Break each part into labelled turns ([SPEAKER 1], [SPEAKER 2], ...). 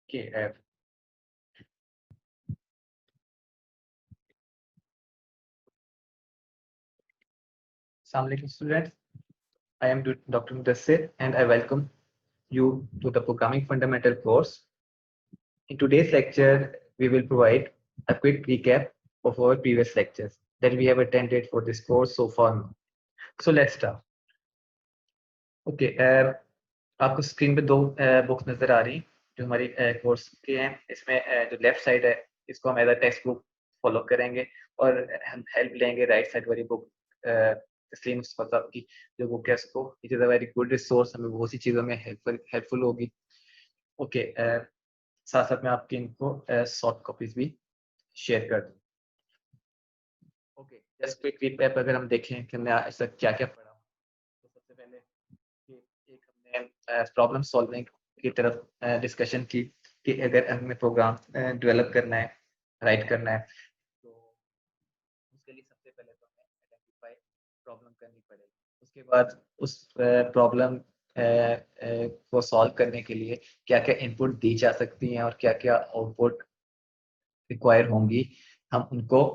[SPEAKER 1] Okay. Assalamualaikum students. I am Dr. Mudassir and I welcome you to the Programming Fundamental course. In today's lecture, we will provide a quick recap of our previous lectures that we have attended for this course so far. So let's start. Okay. आपको screen पे दो books नजर आ रही हैं जो हमारी course के हैं। इसमें जो लेफ्ट साइड है इसको हम as a text book follow करेंगे और हम हेल्प लेंगे राइट साइड वाली बुक तस्लीम मुस्तफा की जो बुक है उसको। It is a very good resource, हमें बहुत सी चीज़ों में हेल्पफुल होगी। ओके। साथ साथ में आपकी इनको सॉफ्ट कॉपीज भी शेयर कर दूँ। ओके, जस्ट क्विक रिकैप अगर हम देखें कि हमने आज तक क्या क्या पढ़ा, तो सबसे पहले एक हमने प्रॉब्लम सॉल्विंग की तरफ डिस्कशन की कि अगर हमें प्रोग्राम डेवलप करना है, राइट करना है, तो उसके लिए सबसे पहले तो हमें आइडेंटिफाई प्रॉब्लम करनी पड़ेगी। उसके बाद उस प्रॉब्लम को सॉल्व करने के लिए क्या क्या इनपुट दी जा सकती हैं और क्या क्या आउटपुट रिक्वायर होंगी, हम उनको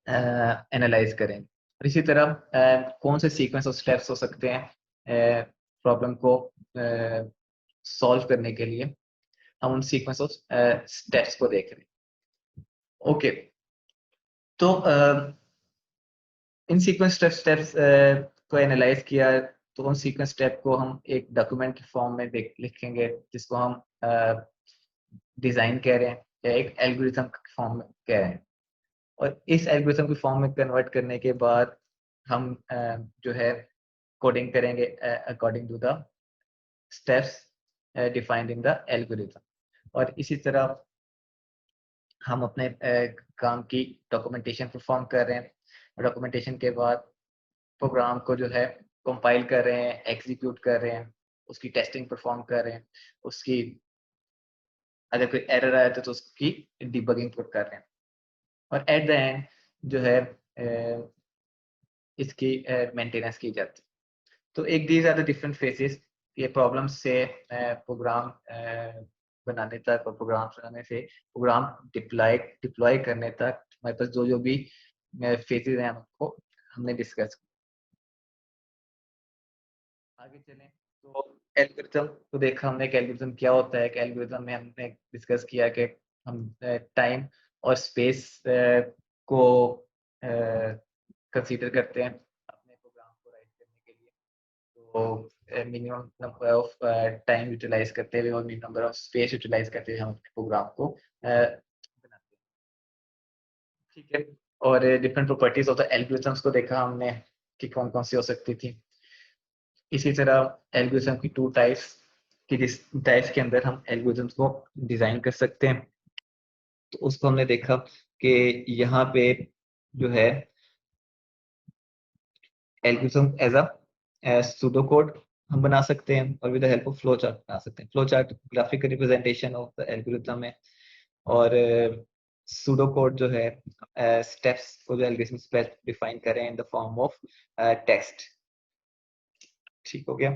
[SPEAKER 1] एनालाइज करें। और इसी तरह कौन से सीक्वेंस ऑफ स्टेप्स हो सकते हैं प्रॉब्लम को सॉल्व करने के लिए, हम उन सीक्वेंस ऑफ स्टेप्स को देख रहे हैं। ओके, तो इन सीक्वेंस स्टेप्स को एनालाइज किया, तो उन सीक्वेंस स्टेप को हम एक डॉक्यूमेंट के फॉर्म में लिखेंगे जिसको हम डिजाइन कह रहे हैं या एक एल्गोरिथम के फॉर्म में कह रहे हैं। और इस एल्गोरिथम के फॉर्म में कन्वर्ट करने के बाद हम जो है कोडिंग करेंगे according to the steps defined in the algorithm. और इसी तरह हम अपने काम की डॉक्यूमेंटेशन परफॉर्म कर रहे हैं। डॉक्यूमेंटेशन के बाद प्रोग्राम को जो है कंपाइल कर रहे हैं, एग्जीक्यूट कर रहे हैं, उसकी टेस्टिंग परफॉर्म कर रहे हैं, उसकी अगर कोई एरर आया तो उसकी डिबगिंग कर रहे हैं। और एट द एंड जो है इसकी मेंटेनेंस की जाती है। तो एक these are the different phases, ये प्रॉब्लम से प्रोग्राम बनाने तक और प्रोग्राम बनाने से प्रोग्राम डिप्लॉय करने तक हमारे पास जो जो भी फेजेस हैं उनको हमने डिस्कस। आगे चलें तो एल्गोरिथम को देखा हमने कि एल्गोरिथम क्या होता है। कि एल्गोरिथम में हमने डिस्कस किया कि हम टाइम और स्पेस को कंसीडर करते हैं अपने प्रोग्राम को राइट करने के लिए। तो minimum number of time utilise करते हुए और minimum number of space utilise करते हुए हम अपने प्रोग्राम को बनाते हैं। ठीक है। और different properties of the algorithms को देखा हमने कि कौन कौन सी हो सकती थी। इसी तरह एल्गोरिथम की टू टाइप्स कि जिस टाइप्स के अंदर हम एल्गोरिथम्स को डिजाइन कर सकते हैं, तो उसको हमने देखा कि यहाँ पे जो है algorithm as a pseudo code हम बना सकते हैं और with the help of flow chart बना सकते हैं। Flow chart graphical representation of the algorithm है और सूडो कोड जो है स्टेप्स को जो एल्गोरिथम डिफाइन करें in the form of text. ठीक हो गया।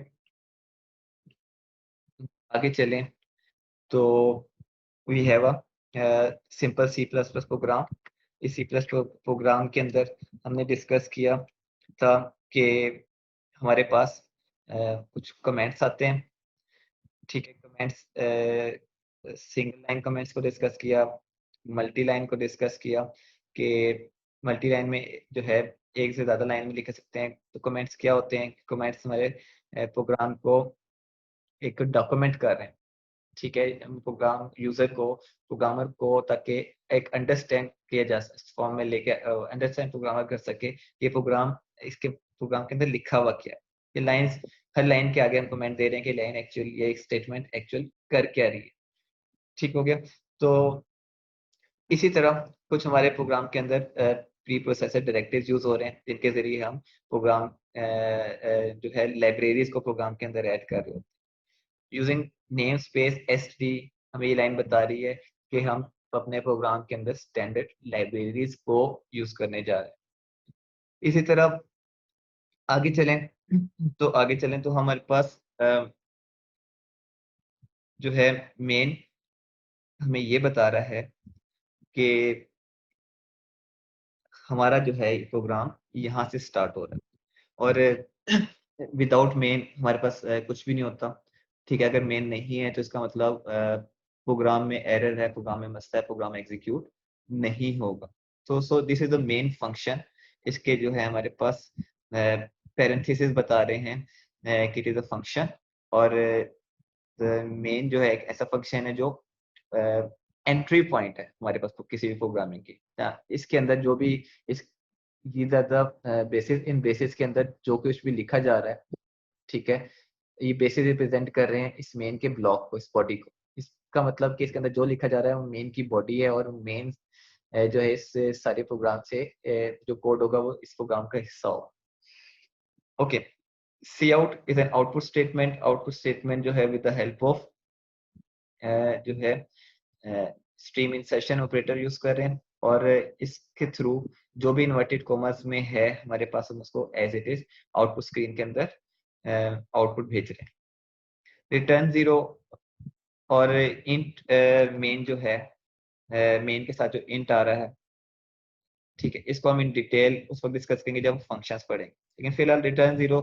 [SPEAKER 1] आगे चलें तो we have a simple C plus plus program. इस सी प्लस प्रोग्राम के अंदर हमने डिस्कस किया था कि हमारे पास कुछ कमेंट्स आते हैं। ठीक है, कमेंट्स सिंगल लाइन कमेंट्स को डिस्कस किया, मल्टी लाइन को डिस्कस किया कि मल्टी लाइन में जो है एक से ज्यादा लाइन में लिख सकते हैं। तो कमेंट्स क्या होते हैं? कमेंट्स हमारे प्रोग्राम को एक डॉक्यूमेंट कर रहे हैं। ठीक है, प्रोग्राम यूजर को प्रोग्रामर को ताकि एक अंडरस्टैंड किया जा फॉर्म में लेके अंडरस्टैंड प्रोग्रामर कर सके ये प्रोग्राम इसके प्रोग्राम के अंदर लिखा हुआ क्या है। ये लाइंस हर लाइन के आगे हम कमेंट दे रहे हैं कि लाइन एक्चुअल ये स्टेटमेंट एक्चुअल कर क्या रही है। ठीक हो गया। तो इसी तरह कुछ हमारे प्रोग्राम के अंदर प्री प्रोसेसर डायरेक्टिव्स यूज हो रहे हैं जिनके जरिए हम प्रोग्राम जो है लाइब्रेरीज को प्रोग्राम के अंदर ऐड कर रहे हैं। यूजिंग नेम स्पेस एसटी हमें ये लाइन बता रही है कि हम अपने प्रोग्राम के अंदर स्टैंडर्ड लाइब्रेरीज को यूज करने जा रहे हैं। इसी तरह आगे चलें तो हमारे पास जो है मेन हमें ये बता रहा है कि हमारा जो है प्रोग्राम यहाँ से स्टार्ट हो रहा है और विदाउट मेन हमारे पास कुछ भी नहीं होता। ठीक है, अगर मेन नहीं है तो इसका मतलब प्रोग्राम में एरर है, प्रोग्राम में मसला है, प्रोग्राम एग्जीक्यूट नहीं होगा। So this is the main function. इसके जो है हमारे पास पैरेंथेसिस बता रहे हैं कि इट इज अ फंक्शन, और मेन जो है एक ऐसा फंक्शन है जो एंट्री पॉइंट है हमारे पास किसी भी प्रोग्रामिंग की। इसके अंदर जो भी इस ये ज्यादा बेसिस, इन बेसिस के अंदर जो कुछ भी लिखा जा रहा है, ठीक है, ये बेसिस रिप्रेजेंट कर रहे हैं इस मेन के ब्लॉक को, इस बॉडी को। इसका मतलब कि इसके अंदर जो लिखा जा रहा है वो मेन की बॉडी है, और मेन जो है इस सारे प्रोग्राम से जो कोड होगा वो इस प्रोग्राम का हिस्सा होगा। Okay, C out is an output statement. Output statement जो है विद द हेल्प ऑफ जो है स्ट्रीम इंसर्शन ऑपरेटर यूज कर रहे हैं, और इसके थ्रू जो भी इन्वर्टेड कॉमर्स में है हमारे पास, हम उसको as it is output screen के अंदर आउटपुट भेज रहे हैं। रिटर्न 0 और इंट मेन जो है, मेन के साथ जो इंट आ रहा है, ठीक है, इसको हम इन डिटेल उस वक्त डिस्कस करेंगे जब हम फंक्शंस पढ़ेंगे। लेकिन फिलहाल रिटर्न 0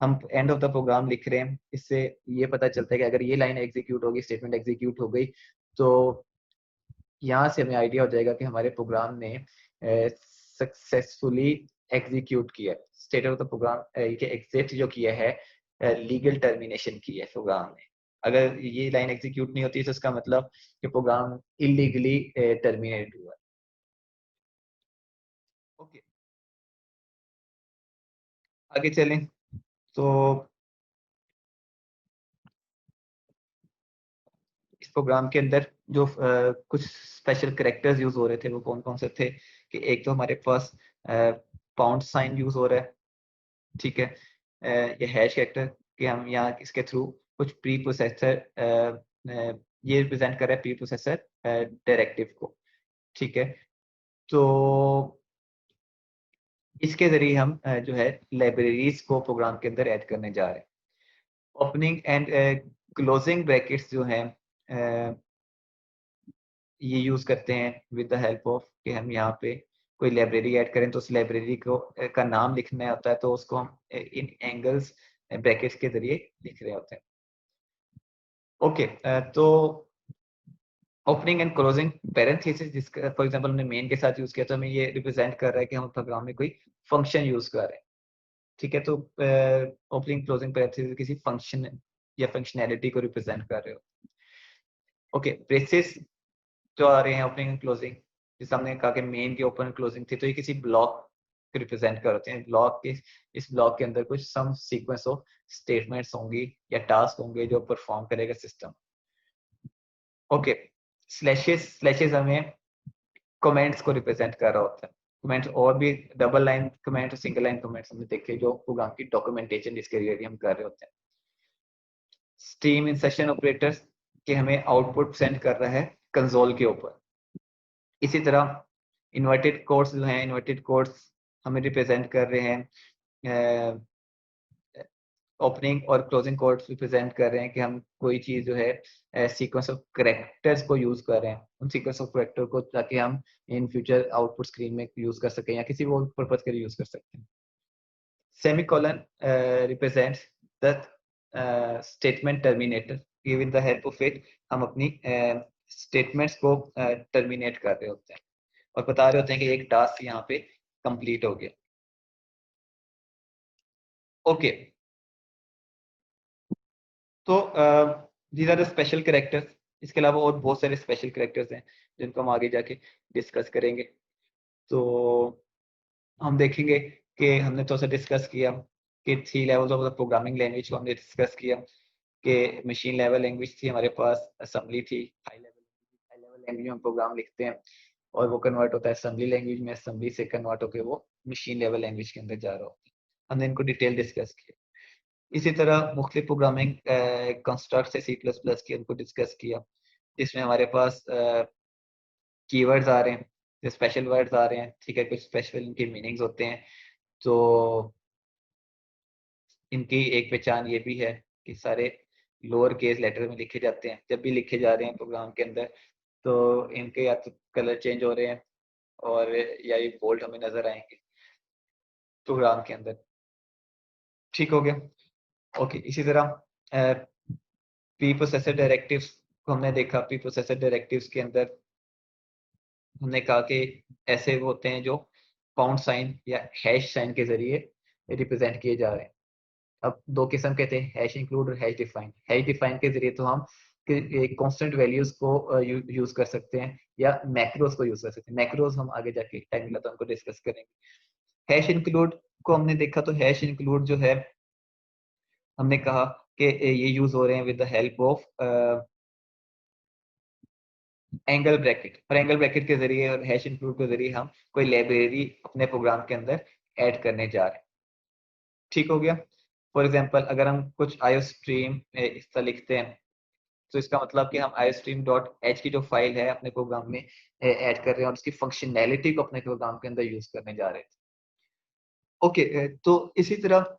[SPEAKER 1] हम एंड ऑफ द प्रोग्राम लिख रहे हैं। इससे ये पता चलता है कि अगर ये लाइन एग्जीक्यूट होगी, स्टेटमेंट एग्जीक्यूट हो गई, तो यहाँ से हमें आइडिया हो जाएगा कि हमारे प्रोग्राम ने सक्सेसफुली एग्जीक्यूट किया। स्टेट ऑफ द प्रोग्राम ये एग्जिट जो किया है, लीगल टर्मिनेशन की है प्रोग्राम ने। अगर ये लाइन एग्जीक्यूट नहीं होती तो इसका मतलब कि प्रोग्राम इलीगली टर्मिनेट हुआ। ओके, आगे चलें तो इस प्रोग्राम के अंदर जो कुछ स्पेशल कैरेक्टर्स यूज हो रहे थे वो कौन कौन से थे, कि एक तो हमारे पास पाउंड साइन यूज हो रहा है, ठीक है, ये हैश कैरेक्टर कि हम यहाँ इसके थ्रू कुछ प्री प्रोसेसर ये रिप्रेजेंट कर रहा है प्री प्रोसेसर डायरेक्टिव को, ठीक है। तो इसके जरिए हम जो है लाइब्रेरीज को प्रोग्राम के अंदर ऐड करने जा रहे हैं। ओपनिंग एंड क्लोजिंग ब्रैकेट्स जो हैं ये यूज करते हैं विद द हेल्प ऑफ कि हम यहाँ पे कोई लाइब्रेरी ऐड करें तो उस लाइब्रेरी को का नाम लिखना होता है, तो उसको हम इन एंगल्स ब्रैकेट्स के जरिए लिख रहे होते हैं। ओके, तो ओपनिंग एंड क्लोजिंग पैरेंथेसिस, जिसका फॉर एग्जांपल हमने मेन के साथ यूज किया तो हमें ये रिप्रेजेंट कर रहा है कि हम प्रोग्राम में कोई फंक्शन यूज कर रहे हैं, ठीक है। तो ओपनिंग क्लोजिंग पैरेंथेसिस किसी फंक्शन या फंक्शनैलिटी को रिप्रेजेंट कर रहे हो। ओके, ब्रेसेस जो आ रहे हैं ओपनिंग एंड क्लोजिंग, जैसे हमने कहा कि मेन की ओपन क्लोजिंग थी, तो ये किसी ब्लॉक को रिप्रेजेंट करते हैं। ब्लॉक के इस ब्लॉक के अंदर कुछ सम सीक्वेंस ऑफ स्टेटमेंट्स होंगी या टास्क होंगे जो परफॉर्म करेगा सिस्टम। ओके, स्लैशेस, स्लैशेस हमें कमेंट्स को रिप्रेजेंट कर रहा होता है। कमेंट्स और भी double line comment, single line comments हमने देखे जो प्रोग्राम की डॉक्यूमेंटेशन जिसके रिलेटेड हम कर रहे होते हैं। स्ट्रीम इंसर्शन ऑपरेटर्स के हमें आउटपुट सेंड कर रहा है कंसोल के ऊपर। इसी तरह इन्वर्टेड कोड्स जो हैं, इन्वर्टेड कोड्स हमें रिप्रेजेंट कर रहे हैं, ओपनिंग और क्लोजिंग कोड्स रिप्रेजेंट कर रहे हैं कि हम कोई चीज जो है सीक्वेंस ऑफ कैरेक्टर्स को यूज कर रहे हैं, उन सीक्वेंस ऑफ कैरेक्टर को, ताकि हम इन फ्यूचर आउटपुट स्क्रीन में यूज कर सकें या किसी और पर्पज के लिए यूज कर सकते हैं। Semicolon represents the statement terminator, with the help of it हम अपनी स्टेटमेंट्स को टर्मिनेट कर रहे होते हैं और बता रहे होते हैं कि एक टास्क यहाँ पे कंप्लीट हो गया। ओके, तो these are the special characters. इसके अलावा और बहुत सारे स्पेशल कैरेक्टर्स हैं जिनको हम आगे जाके डिस्कस करेंगे। तो हम देखेंगे कि हमने थोड़ा सा डिस्कस किया कि 3 levels of the programming language को हमने डिस्कस किया कि मशीन लेवल लैंग्वेज थी हमारे पास, असेंबली थी, हाई लेवल लैंग्वेज में हम प्रोग्राम लिखते हैं और वो कन्वर्ट होता है असेंबली लैंग्वेज में, असेंबली से कन्वर्ट होकर वो मशीन लेवल लैंग्वेज के अंदर जा रहा होता है। हमने इनको डिटेल डिस्कस किया। इसी तरह मुख्तलिफ प्रोग्रामिंग कंस्ट्रक्ट है सी प्लस प्लस की, उनको डिस्कस किया, जिसमें हमारे पास कीवर्ड्स आ रहे हैं, जो स्पेशल वर्ड्स आ रहे हैं, ठीक है, कुछ स्पेशल इनके मीनिंग्स होते हैं। तो इनकी एक पहचान ये भी है कि सारे लोअर केस लेटर में लिखे जाते हैं। जब भी लिखे जा रहे हैं प्रोग्राम के अंदर तो इनके या तो कलर चेंज हो रहे हैं और या ये बोल्ड हमें नजर आएंगे प्रोग्राम के अंदर। ठीक हो गया। ओके, इसी तरह प्री प्रोसेसर डायरेक्टिव्स को हमने देखा। प्री प्रोसेसर डायरेक्टिव्स के अंदर हमने कहा कि ऐसे होते हैं जो पाउंड साइन या हैश साइन के जरिए रिप्रेजेंट किए जा रहे हैं। अब दो किस्म के थे, हैश इंक्लूड और हैश डिफाइन। हैश डिफाइन के जरिए तो हम कांस्टेंट वैल्यूज को यूज कर सकते हैं या मैक्रोस को यूज कर सकते हैं। मैक्रोस हम आगे जाके टाइम मिला तो उनको डिस्कस करेंगे। हैश इंक्लूड को हमने देखा तो हैश इंक्लूड जो है हमने कहा कि ये यूज हो रहे हैं with the help of angle bracket. और एंगल ब्रैकेट के जरिए और हैश इंक्लूड के जरिए हम कोई लाइब्रेरी अपने प्रोग्राम के अंदर ऐड करने जा रहे हैं। ठीक हो गया। फॉर एग्जांपल अगर हम कुछ आईओस्ट्रीम इस तरह लिखते हैं तो इसका मतलब कि हम आईओस्ट्रीम डॉट एच की जो फाइल है अपने प्रोग्राम में ऐड कर रहे हैं और उसकी फंक्शनैलिटी को अपने प्रोग्राम के अंदर यूज करने जा रहे हैं। ओके, तो इसी तरह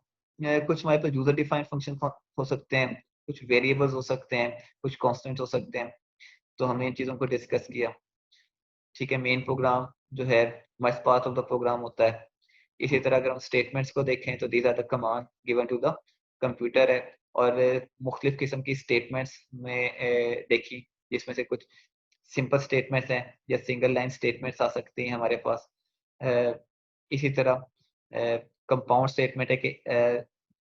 [SPEAKER 1] कुछ हमारे पास यूजर डिफाइंड फंक्शन हो सकते हैं, कुछ वेरिएबल्स हो सकते हैं, कुछ कॉन्स्टेंट्स हो सकते हैं। तो हमने इन चीजों को डिस्कस किया। ठीक है, मेन प्रोग्राम जो है must part of the program होता है। इसी तरह अगर हम स्टेटमेंट्स को देखें तो these are the command given to the computer है। और मुख्तलिफ किस्म की स्टेटमेंट्स में देखी, जिसमें से कुछ सिंपल स्टेटमेंट्स हैं या सिंगल लाइन स्टेटमेंट्स आ सकती हैं हमारे पास। इसी तरह कंपाउंड स्टेटमेंट है कि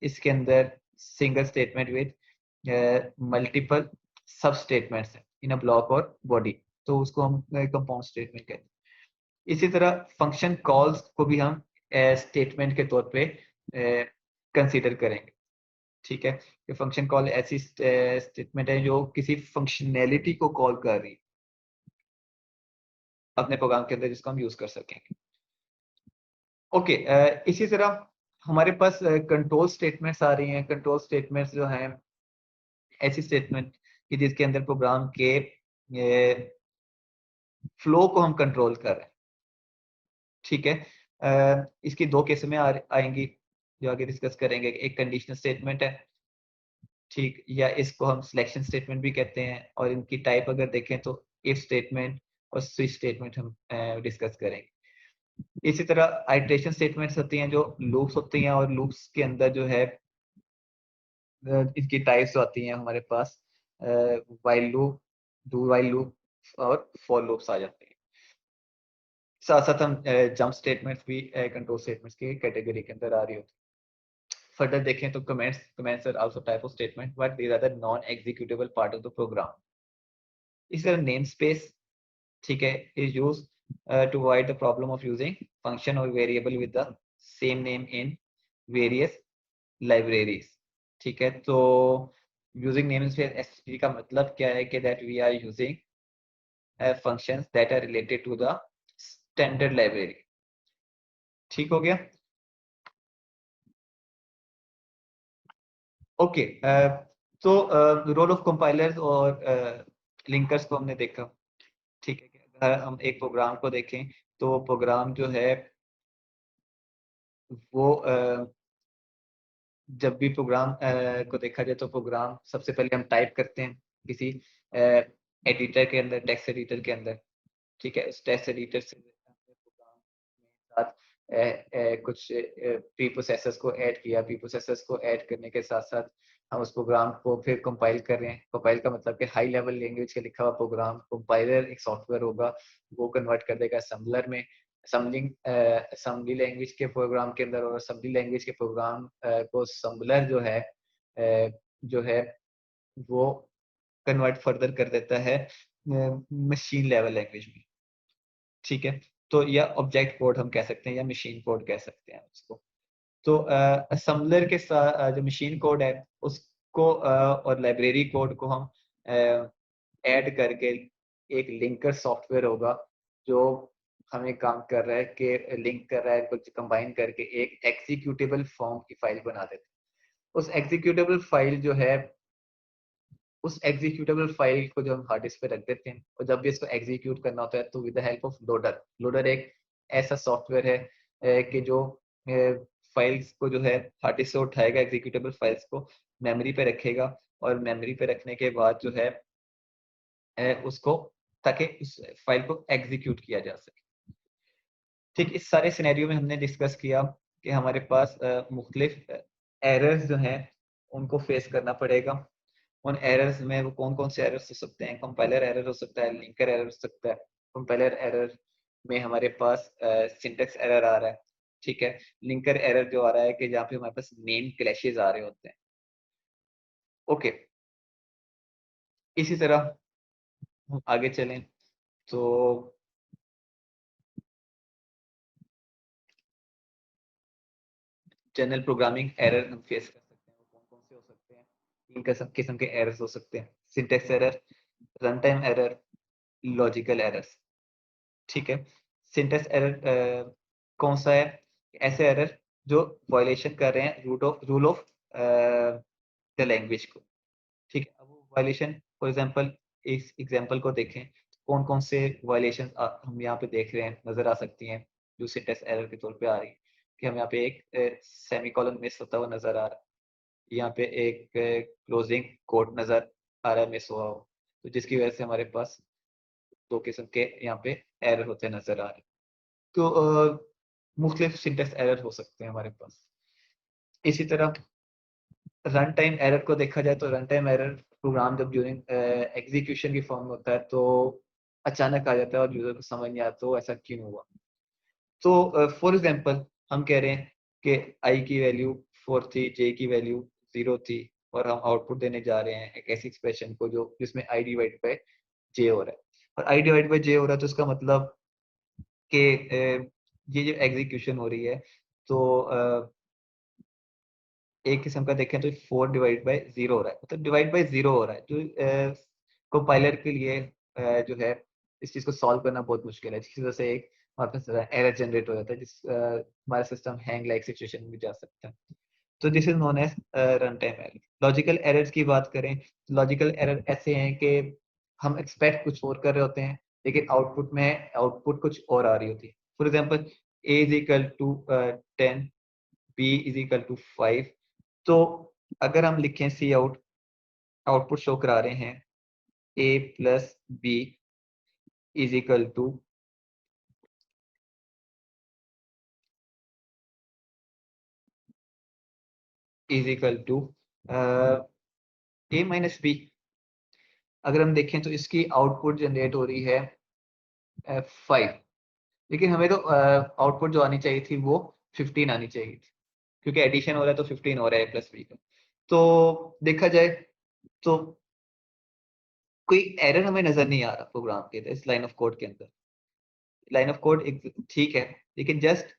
[SPEAKER 1] इसके अंदर सिंगल स्टेटमेंट विद मल्टीपल सब स्टेटमेंट्स इन अ ब्लॉक और बॉडी, तो उसको हम कंपाउंड स्टेटमेंट कहते हैं। इसी तरह फंक्शन कॉल्स को भी हम स्टेटमेंट के तौर पे कंसीडर करेंगे। ठीक है, कि फंक्शन कॉल ऐसी स्टेटमेंट है जो किसी फंक्शनैलिटी को कॉल कर रही है अपने प्रोग्राम के अंदर, जिसको हम यूज कर सकेंगे। ओके, इसी तरह हमारे पास कंट्रोल स्टेटमेंट्स आ रही हैं। कंट्रोल स्टेटमेंट्स जो हैं ऐसी स्टेटमेंट कि जिसके अंदर प्रोग्राम के फ्लो को हम कंट्रोल कर रहे हैं। ठीक है, इसकी दो किस्में आएंगी जो आगे डिस्कस करेंगे। एक कंडीशनल स्टेटमेंट है, ठीक, या इसको हम सिलेक्शन स्टेटमेंट भी कहते हैं। और इनकी टाइप अगर देखें तो इफ स्टेटमेंट और स्विच स्टेटमेंट हम डिस्कस करेंगे। इसी तरह आइटरेशन स्टेटमेंट्स होती हैं जो लूप्स होती हैं, और लूप्स के अंदर जो है इनकी टाइप्स आती हैं हमारे पास while loop, do while loop और फॉर लूप्स आ जाते हैं। साथ साथ हम जंप स्टेटमेंट्स भी कंट्रोल स्टेटमेंट्स की कैटेगरी के अंदर आ रही होती है। फर्दर देखें तो comments are also type of statement but these are the non executable part of the program. इस तरह नेम स्पेस, ठीक है, is use to avoid the problem of using function और variable with the same name in various libraries. ठीक है, तो using name space का मतलब क्या है कि that we are using functions that are related to the standard library। ठीक हो गया। ओके, तो रोल ऑफ कंपाइलर्स और लिंकर्स को हमने देखा। ठीक है, अगर हम एक प्रोग्राम को देखें तो प्रोग्राम जो है वो जब भी प्रोग्राम को देखा जाए तो प्रोग्राम सबसे पहले हम टाइप करते हैं किसी एडिटर के अंदर, टेक्स्ट एडिटर के अंदर। ठीक है, उस टेक्स्ट एडिटर से प्रोग्राम में साथ कुछ प्री प्रोसेसर्स को ऐड किया। प्री प्रोसेसर्स को ऐड करने के साथ साथ हम उस प्रोग्राम को फिर कंपाइल कर रहे हैं। कंपाइल का मतलब कि हाई लेवल लैंग्वेज का लिखा हुआ प्रोग्राम, कंपाइलर एक सॉफ्टवेयर होगा, वो कन्वर्ट कर देगा असेंबलर में। असेंबली लैंग्वेज के प्रोग्राम के अंदर और असेंबली लैंग्वेज के प्रोग्राम को असेंबलर जो है वो कन्वर्ट फर्दर कर देता है मशीन लेवल लैंग्वेज में। ठीक है, तो या ऑब्जेक्ट कोड हम कह सकते हैं या मशीन कोड कह सकते हैं उसको। तो असेंबलर के साथ जो मशीन कोड है उसको और लाइब्रेरी कोड को हम ऐड करके एक लिंकर सॉफ्टवेयर होगा जो हमें काम कर रहा है कि लिंक कर रहा है, कुछ कंबाइन करके एक एग्जीक्यूटेबल फॉर्म की फाइल बना देते हैं। उस एग्जीक्यूटेबल फाइल जो है, उस एग्जीक्यूटेबल फाइल को जो हम हार्ड डिस्क पे रख देते हैं और जब भी इसको एग्जीक्यूट करना होता है तो with the help of loader. Loader एक ऐसा सॉफ्टवेयर है कि जो फाइल्स को जो है हार्ड डिस्क से उठाएगा, एग्जीक्यूटेबल फाइल्स को मेमोरी पे रखेगा और मेमोरी पे रखने के बाद जो है उसको ताकि उस फाइल को एग्जीक्यूट किया जा सके। ठीक, इस सारे सिनेरियो में हमने डिस्कस किया कि हमारे पास मुख्तलिफ एरर्स जो हैं उनको फेस करना पड़ेगा। उन एरर्स में वो कौन-कौन से एरर्स हो सकते हैं? कंपाइलर एरर हो सकता है, लिंकर एरर हो सकता है। कंपाइलर एरर में हमारे पास सिंटैक्स एरर आ रहा है, ठीक है? लिंकर एरर जो आ रहा है कि जहाँ पे हमारे पास नेम क्लैशेज़ आ रहे होते हैं। ओके, इसी तरह हम आगे चलें तो जनरल प्रोग्रामिंग एरर हम फेस कर सकते हैं, वो कौन-कौन से हो सकते हैं? 3 किस्म के एरर्स हो सकते हैं, syntax error, run time error, logical errors, ठीक है? सिंटैक्स एरर कौन सा है? ऐसे एरर जो वायलेशन कर रहे हैं रूल ऑफ द लैंग्वेज को, ठीक है? अब वो वायलेशन फॉर एग्जांपल इस एग्जांपल को देखें, कौन-कौन से वायलेशंस हम यहाँ पे देख रहे हैं, नज़र आ सकती हैं, जो सिंटैक्स एरर के तौर पे आ रही है, कि हम यहाँ पे एक सेमीकोलन मिस होता हुआ नज़र आ रहा है। यहाँ पे एक क्लोजिंग कोट नज़र आ रहा है मिस हुआ हो, तो जिसकी वजह से हमारे पास 2 किस्म के यहाँ पे एरर होते नज़र आ रहे हैं। तो मुख्तलिफ सिंटैक्स एरर हो सकते हैं हमारे पास। इसी तरह रन टाइम एरर को देखा जाए तो रन टाइम एरर प्रोग्राम जब ड्यूरिंग एग्जीक्यूशन की फॉर्म में होता है तो अचानक आ जाता है और यूजर को समझ नहीं आता तो ऐसा क्यों हुआ। तो फॉर एग्जांपल हम कह रहे हैं कि आई की वैल्यू 4 थी, जे की वैल्यू 0 थी और हम आउटपुट देने जा रहे हैं एक ऐसी एक्सप्रेशन को जो जिसमें आई डिवाइड बाय जे हो रहा है। और आई डिवाइड बाय जे हो रहा है तो इसका मतलब कि ये जो एग्जीक्यूशन हो रही है तो एक किस्म का देखें तो 4 डिवाइड बाय 0 हो रहा है, मतलब डिवाइड बाय 0 हो रहा है, जो कंपाइलर के लिए जो है इस चीज़ को सॉल्व करना बहुत मुश्किल है, जिसकी वजह से एक हमारे पास एरर जनरेट हो जाता है, हमारा सिस्टम हैंग लाइक सिचुएशन में जा सकता है। तो this is known as run time error. Logical errors की बात करें, लॉजिकल एरर ऐसे हैं कि हम एक्सपेक्ट कुछ और कर रहे होते हैं, लेकिन आउटपुट कुछ और आ रही होती है। For example a is equal to 10, b is equal to 5। तो अगर हम लिखें सी आउट, आउटपुट शो करा रहे हैं a plus B is equal to a minus B. अगर हम देखें तो इसकी आउटपुट जनरेट हो रही है 5, लेकिन हमें तो आउटपुट जो आनी चाहिए थी वो 15 आनी चाहिए थी, क्योंकि एडिशन हो रहा है तो 15 हो रहा है a प्लस बी का। तो देखा जाए तो कोई एरर हमें नजर नहीं आ रहा प्रोग्राम के इस लाइन ऑफ कोड के अंदर। लाइन ऑफ कोड एक ठीक है, लेकिन जस्ट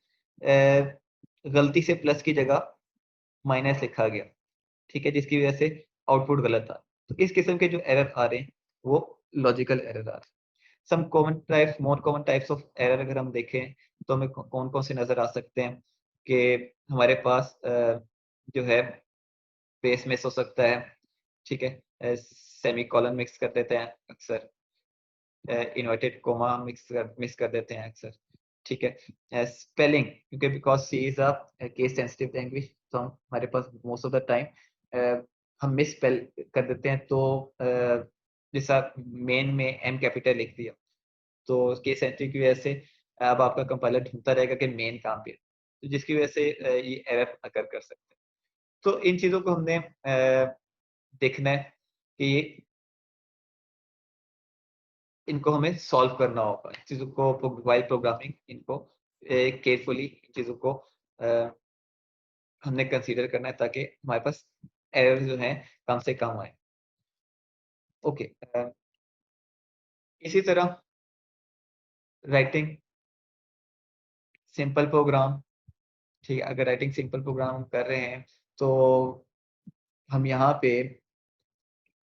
[SPEAKER 1] गलती से प्लस की जगह माइनस लिखा गया, ठीक है, जिसकी वजह से आउटपुट गलत आ। तो इस किस्म के जो एरर आ रहे हैं वो लॉजिकल एरर आ रहे हैं। Some common types, more common types of error अगर हम देखें तो हमें कौन कौन से नजर आ सकते हैं कि हमारे पास जो है बेस मिस हो सकता है, ठीक है, सेमी कॉलन मिक्स कर देते हैं अक्सर, इन्वर्टेड कोमा मिस कर देते हैं अक्सर, ठीक है, स्पेलिंग, क्योंकि because C is a case sensitive language, तो हमारे पास मोस्ट ऑफ द टाइम हम मिस स्पेल कर देते हैं। तो जैसा मेन में एम कैपिटल लिख दिया तो केस सेंसिटिव की वजह से अब आपका कंपाइलर ढूंढता रहेगा कि मेन कहाँ पे है, तो जिसकी वजह से ये एरर अकर कर सकते हैं। तो इन चीजों को हमने देखना है कि इनको हमें सॉल्व करना होगा, इन चीज़ों को वाइल प्रोग्रामिंग इनको केयरफुली इन चीज़ों को हमने कंसीडर करना है ताकि हमारे पास एरर जो है कम से कम आए। ओके, इसी तरह राइटिंग सिंपल प्रोग्राम, ठीक है, अगर राइटिंग सिंपल प्रोग्राम हम कर रहे हैं तो हम यहाँ पे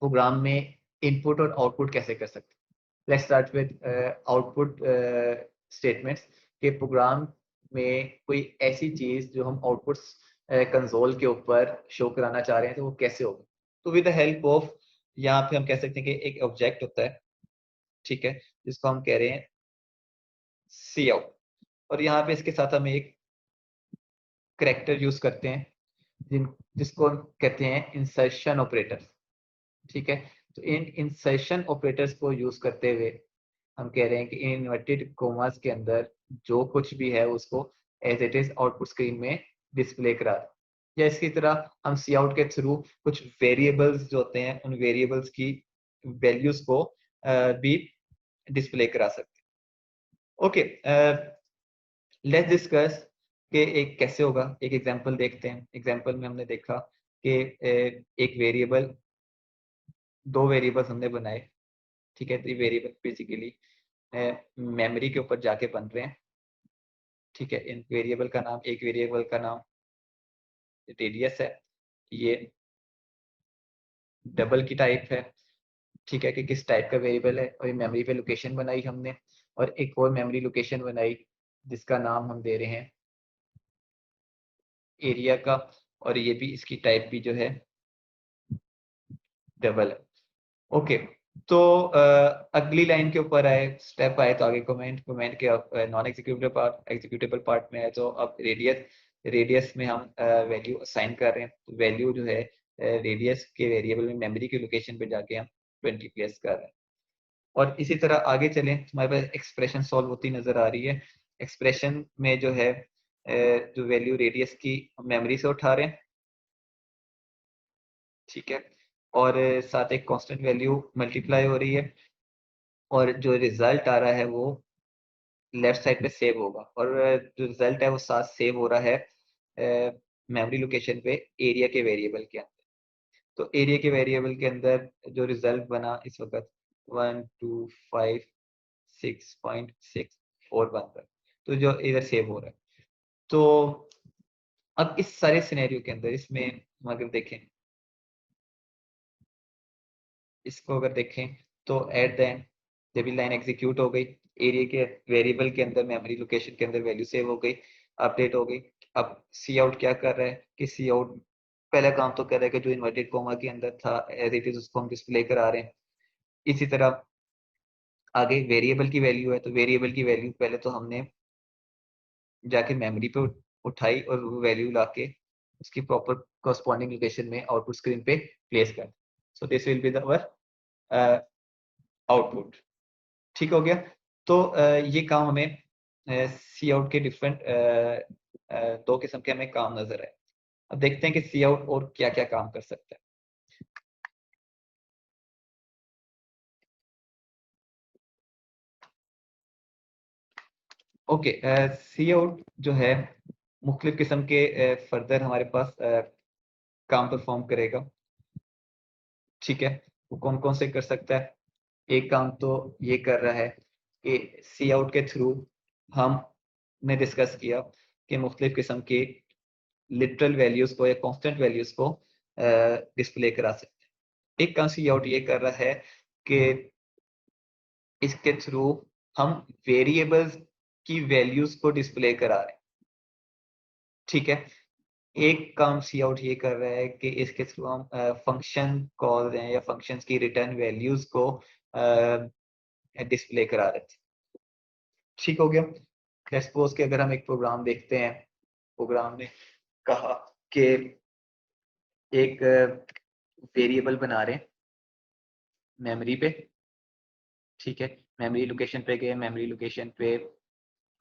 [SPEAKER 1] प्रोग्राम में इनपुट और आउटपुट कैसे कर सकते हैं। Let's start with output statements के प्रोग्राम में कोई ऐसी चीज जो हम आउटपुट कंसोल के ऊपर शो कराना चाह रहे हैं तो वो कैसे होगा। तो विद द हेल्प ऑफ, यहाँ पे हम कह सकते हैं कि एक ऑब्जेक्ट होता है, ठीक है, जिसको हम कह रहे हैं सी आउट, और यहाँ पे इसके साथ हम एक करेक्टर यूज करते हैं जिसको हम कहते हैं इंसर्शन ऑपरेटर, ठीक है। तो इन इंसर्शन ऑपरेटर्स को यूज करते हुए हम कह रहे हैं कि इन्वर्टेड कोमास के अंदर जो कुछ भी है उसको as it is output screen में डिस्प्ले करा दें। या इसकी तरह हम सी आउट के थ्रू कुछ वेरिएबल्स जो होते हैं उन वेरिएबल्स की वैल्यूज को भी डिस्प्ले करा सकते हैं। ओके, लेट्स डिस्कस कि एक कैसे होगा। एक एग्जांपल देखते हैं। एग्जांपल में हमने देखा कि एक वेरिएबल, दो वेरिएबल्स हमने बनाए, ठीक है। तो ये वेरिएबल बेसिकली मेमोरी के ऊपर जाके बन रहे हैं, ठीक है। इन वेरिएबल का नाम, एक वेरिएबल का नाम रेडियस है, ये डबल की टाइप है, ठीक है, कि किस टाइप का वेरिएबल है। और ये मेमोरी पे लोकेशन बनाई हमने, और एक और मेमोरी लोकेशन बनाई जिसका नाम हम दे रहे हैं एरिया का, और ये भी, इसकी टाइप भी जो है डबल है। ओके, तो अगली लाइन के ऊपर आए, स्टेप आए, तो आगे कमेंट के नॉन एग्जीक्यूटेबल पार्ट में है। तो अब रेडियस में हम वैल्यू असाइन कर रहे हैं। तो वैल्यू जो है रेडियस के वेरिएबल में मेमोरी की लोकेशन पे जाके हम 20 प्लेस कर रहे हैं। और इसी तरह आगे चलें, हमारे पास एक्सप्रेशन सॉल्व होती नजर आ रही है। एक्सप्रेशन में जो है जो वैल्यू रेडियस की मेमोरी से उठा रहे हैं, ठीक है। और साथ एक कांस्टेंट वैल्यू मल्टीप्लाई हो रही है, और जो रिजल्ट आ रहा है वो लेफ्ट साइड पे सेव होगा। और जो रिजल्ट है वो साथ सेव हो रहा है मेमोरी लोकेशन पे एरिया के वेरिएबल के अंदर। तो एरिया के वेरिएबल के अंदर जो रिजल्ट बना इस वक्त 1256.6 बन रहा है, तो जो इधर सेव हो रहा है। तो अब इस सारे सिनेरियो के अंदर इसमें हम अगर देखें, इसको अगर देखें तो एट द एंड जब ये लाइन एग्जीक्यूट हो गई, एरिया के वेरिएबल के अंदर मेमोरी लोकेशन के अंदर वैल्यू सेव हो गई, अपडेट हो गई। अब सी आउट क्या कर रहा है कि सी आउट पहला काम तो कर रहा है कि जो इन्वर्टेड कोमा के अंदर था एज इट इज उसको हम डिस्प्ले करा रहे हैं। इसी तरह आगे वेरिएबल की वैल्यू है, तो वेरिएबल की वैल्यू पहले तो हमने जाके मेमोरी पे उठाई और वो वैल्यू लाके उसकी प्रॉपर कॉरस्पॉन्डिंग लोकेशन में आउटपुट स्क्रीन पे प्लेस कर। So this will be our output, ठीक हो गया। तो ये काम हमें सी आउट के डिफरेंट दो किस्म के हमें काम नजर आए। अब देखते हैं कि सी आउट और क्या क्या काम कर सकता है। ओके, सी आउट जो है मुख्तलिफ किस्म के फर्दर हमारे पास काम परफॉर्म करेगा, ठीक है। वो कौन कौन से कर सकता है? एक काम तो ये कर रहा है कि सी आउट के थ्रू हमने डिस्कस किया कि मुख्तलिफ किस्म के लिटरल वैल्यूज को या कांस्टेंट वैल्यूज को डिस्प्ले करा सकते हैं। एक काम सी आउट ये कर रहा है कि इसके थ्रू हम वेरिएबल्स की वैल्यूज को डिस्प्ले करा रहे हैं, ठीक है। एक काम सी आउट ये कर रहा है कि इसके थ्रू हम फंक्शन कॉल हैं या फंक्शंस की रिटर्न वैल्यूज को डिस्प्ले करा रहे थे, ठीक हो गया। लेट्स सपोज कि अगर हम एक प्रोग्राम देखते हैं, प्रोग्राम ने कहा कि एक वेरिएबल बना रहे हैं मेमोरी पे, ठीक है। मेमोरी लोकेशन पे गए, मेमोरी लोकेशन पे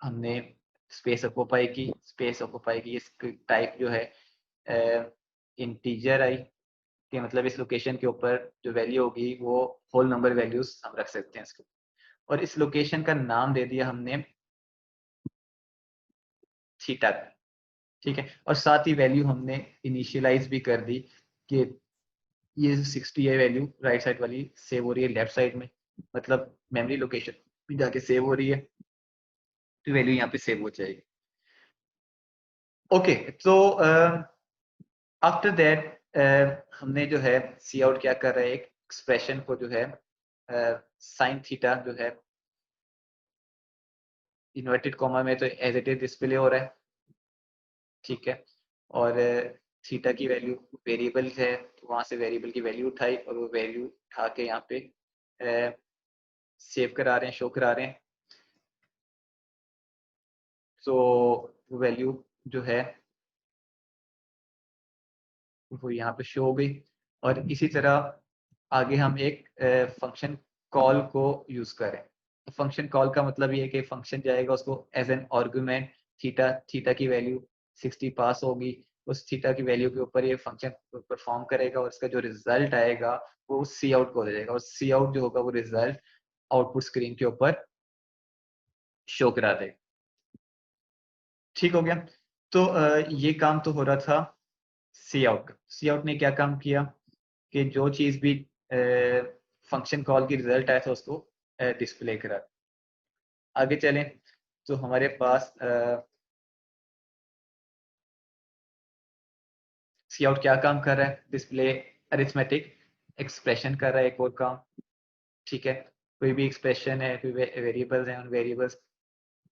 [SPEAKER 1] हमने स्पेस ऑक्यूपाई की, स्पेस ऑक्यूपाई की, इसकी टाइप जो है इंटीजर आई, कि मतलब इस लोकेशन के ऊपर जो वैल्यू होगी वो होल नंबर वैल्यूज हम रख सकते हैं इसको। और इस लोकेशन का नाम दे दिया हमने थीटा, ठीक है। और साथ ही वैल्यू हमने इनिशियलाइज भी कर दी कि ये 60 है वैल्यू राइट साइड वाली सेव हो रही है लेफ्ट साइड में, मतलब मेमोरी लोकेशन भी जाके सेव हो रही है, तो वैल्यू यहाँ पे सेव हो जाएगी। ओके, तो आफ्टर दैट हमने जो है सी आउट क्या कर रहा है, एक एक्सप्रेशन को जो है साइन थीटा जो है इन्वर्टेड कॉमा में तो एज इट इज डिस्प्ले हो रहा है, ठीक है। और थीटा की वैल्यू वेरिएबल है, तो वहां से वेरिएबल की वैल्यू उठाई और वो वैल्यू उठा के यहाँ पे सेव करा रहे हैं, शो करा रहे हैं। तो वैल्यू जो है वो यहाँ पे शो हो गई। और इसी तरह आगे हम एक फंक्शन कॉल को यूज करें, फंक्शन कॉल का मतलब ये है कि फंक्शन जाएगा, उसको एज एन आर्गुमेंट थीटा की वैल्यू 60 पास होगी, उस थीटा की वैल्यू के ऊपर ये फंक्शन परफॉर्म करेगा और इसका जो रिजल्ट आएगा वो सी आउट को दे देगा, और सी आउट जो होगा वो रिजल्ट आउटपुट स्क्रीन के ऊपर शो करा देगा। ठीक हो गया। तो ये काम तो हो रहा था सी आउट का। सी आउट ने क्या काम किया कि जो चीज भी फंक्शन कॉल की रिजल्ट आया था उसको डिस्प्ले करा। आगे चलें तो हमारे पास सी आउट क्या काम कर रहा है, डिस्प्ले अरिथमेटिक एक्सप्रेशन कर रहा है, एक और काम। ठीक है, कोई भी एक्सप्रेशन है, कोई वेरिएबल्स हैं, उन वेरिएबल्स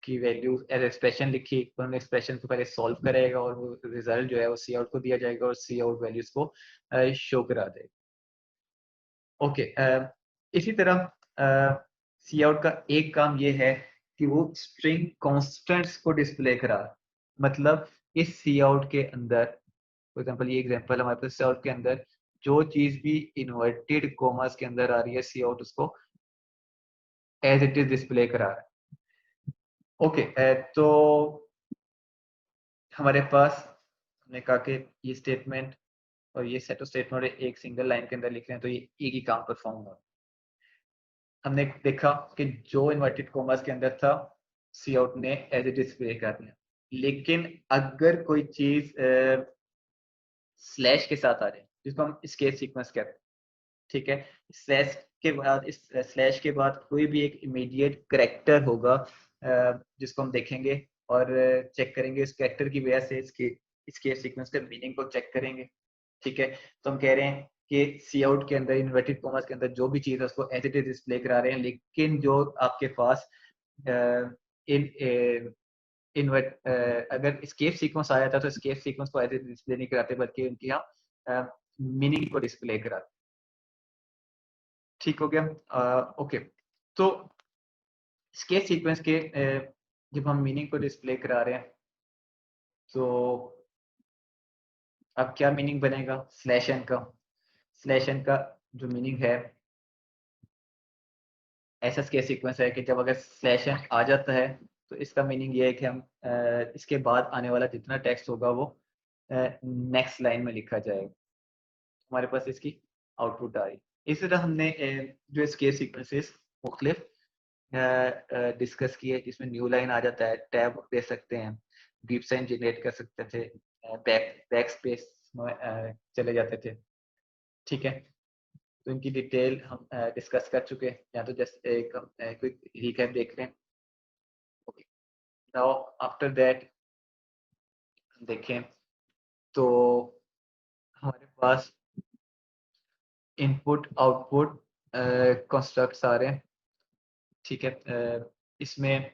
[SPEAKER 1] की वैल्यू एज एक्सप्रेशन लिखी, उन एक्सप्रेशन को पहले सॉल्व करेगा और वो रिजल्ट जो है वो सी आउट को दिया जाएगा और सी आउट वैल्यूज को शो करा देगा। ओके, इसी तरह सी आउट का एक काम ये है कि वो स्ट्रिंग कॉन्स्टेंट्स को डिस्प्ले करा। मतलब इस सी आउट के अंदर, फॉर एग्जांपल ये एग्जांपल हमारे पास सी आउट के अंदर जो चीज भी इन्वर्टेड कॉमर्स के अंदर आ रही है, सी आउट उसको एज इट इज डिस्प्ले करा रहा है। ओके, तो हमारे पास हमने कहा कि ये स्टेटमेंट और ये सेट ऑफ स्टेटमेंट एक सिंगल लाइन के अंदर लिख रहे हैं तो ये एक ही काम परफॉर्म होगा। हमने देखा कि जो इन्वर्टेड कॉमर्स के अंदर था सी आउट ने एज इट डिस्प्ले कर दिया, लेकिन अगर कोई चीज स्लैश के साथ आ जाए जिसको हम स्केप सीक्वेंस कहते हैं, ठीक है, स्लैश के बाद, इस स्लैश के बाद कोई भी एक इमीडिएट करेक्टर होगा जिसको हम देखेंगे और चेक करेंगे इस करेक्टर की वजह से इसके सीक्वेंस के मीनिंग को चेक करेंगे। ठीक है, तो हम कह रहे हैं कि सी आउट के अंदर इन्वर्टेड कॉमर्स के अंदर जो भी चीज है उसको एज इट इज डिस्प्ले करा रहे हैं, लेकिन जो आपके पास इन इन्वर्ट अगर स्केप सीक्वेंस आया था तो स्केप सीक्वेंस को एज इट डिस्प्ले नहीं कराते बल्कि उनकी यहाँ मीनिंग को डिस्प्ले कराते। ठीक हो गया। ओके, तो स्केप सीक्वेंस के जब हम मीनिंग को डिस्प्ले करा रहे हैं तो अब क्या मीनिंग बनेगा स्लैश एन का। स्लैश एन का जो मीनिंग है, ऐसा स्केप सीक्वेंस है कि जब अगर स्लैश एन आ जाता है तो इसका मीनिंग ये है कि हम इसके बाद आने वाला जितना टेक्स्ट होगा वो नेक्स्ट लाइन में लिखा जाएगा। हमारे पास इसकी आउटपुट आ रही। इस तरह हमने जो स्केप सीक्वेंसेस मुख्तलिफ डिस्कस किए, जिसमें न्यू लाइन आ जाता है, टैब दे सकते हैं, बीप साइन जनरेट कर सकते थे, बैक स्पेस में चले जाते थे। ठीक है, तो इनकी डिटेल हम डिस्कस कर चुके हैं, या तो जस्ट एक हम क्विक रिकैप देख रहे हैं। ओके, नाउ आफ्टर दैट देखें तो हमारे पास इनपुट आउटपुट कंस्ट्रक्ट्स आ रहे हैं। ठीक है, इसमें